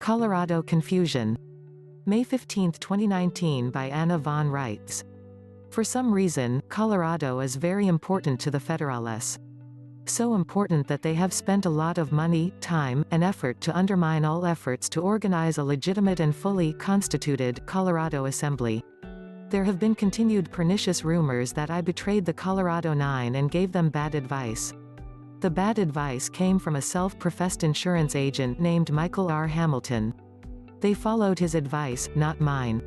Colorado Confusion. May 15, 2019 by Anna von Reitz. For some reason, Colorado is very important to the federales. So important that they have spent a lot of money, time, and effort to undermine all efforts to organize a legitimate and fully constituted Colorado Assembly. There have been continued pernicious rumors that I betrayed the Colorado Nine and gave them bad advice. The bad advice came from a self-professed insurance agent named Michael R. Hamilton. They followed his advice, not mine.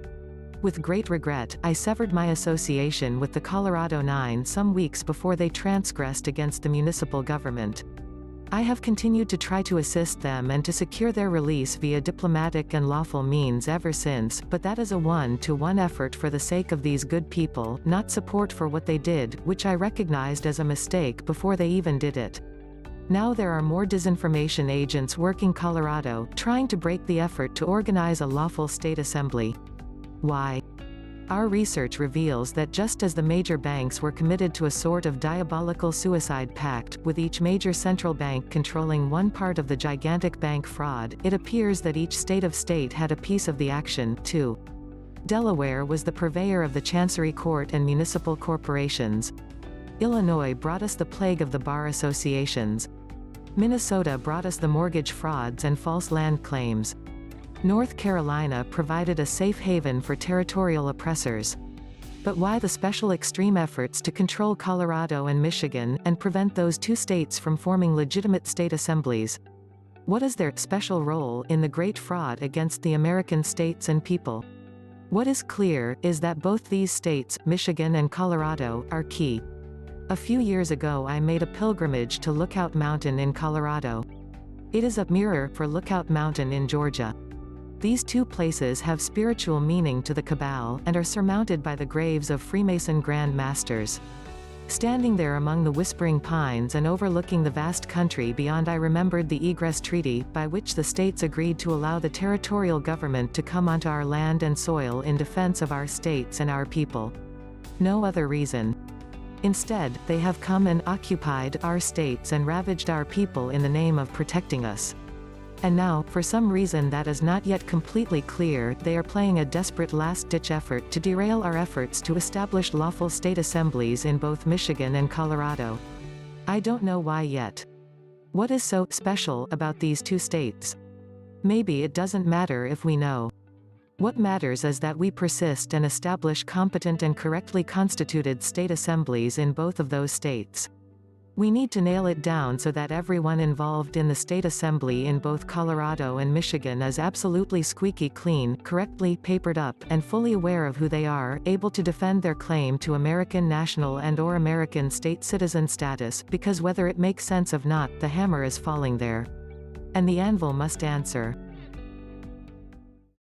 With great regret, I severed my association with the Colorado Nine some weeks before they transgressed against the municipal government. I have continued to try to assist them and to secure their release via diplomatic and lawful means ever since, but that is a one-to-one effort for the sake of these good people, not support for what they did, which I recognized as a mistake before they even did it. Now there are more disinformation agents working Colorado, trying to break the effort to organize a lawful state assembly. Why? Our research reveals that just as the major banks were committed to a sort of diabolical suicide pact, with each major central bank controlling one part of the gigantic bank fraud, it appears that each state had a piece of the action, too. Delaware was the purveyor of the Chancery Court and municipal corporations. Illinois brought us the plague of the bar associations. Minnesota brought us the mortgage frauds and false land claims. North Carolina provided a safe haven for territorial oppressors. But why the special extreme efforts to control Colorado and Michigan, and prevent those two states from forming legitimate state assemblies? What is their special role in the great fraud against the American states and people? What is clear is that both these states, Michigan and Colorado, are key. A few years ago I made a pilgrimage to Lookout Mountain in Colorado. It is a mirror for Lookout Mountain in Georgia. These two places have spiritual meaning to the cabal, and are surmounted by the graves of Freemason Grand Masters. Standing there among the whispering pines and overlooking the vast country beyond, I remembered the Egress Treaty, by which the states agreed to allow the territorial government to come onto our land and soil in defense of our states and our people. No other reason. Instead, they have come and occupied our states and ravaged our people in the name of protecting us. And now, for some reason that is not yet completely clear, they are playing a desperate last-ditch effort to derail our efforts to establish lawful state assemblies in both Michigan and Colorado. I don't know why yet. What is so special about these two states? Maybe it doesn't matter if we know. What matters is that we persist and establish competent and correctly constituted state assemblies in both of those states. We need to nail it down so that everyone involved in the state assembly in both Colorado and Michigan is absolutely squeaky clean, correctly papered up, and fully aware of who they are, able to defend their claim to American national and/or American state citizen status, because whether it makes sense or not, the hammer is falling there. And the anvil must answer.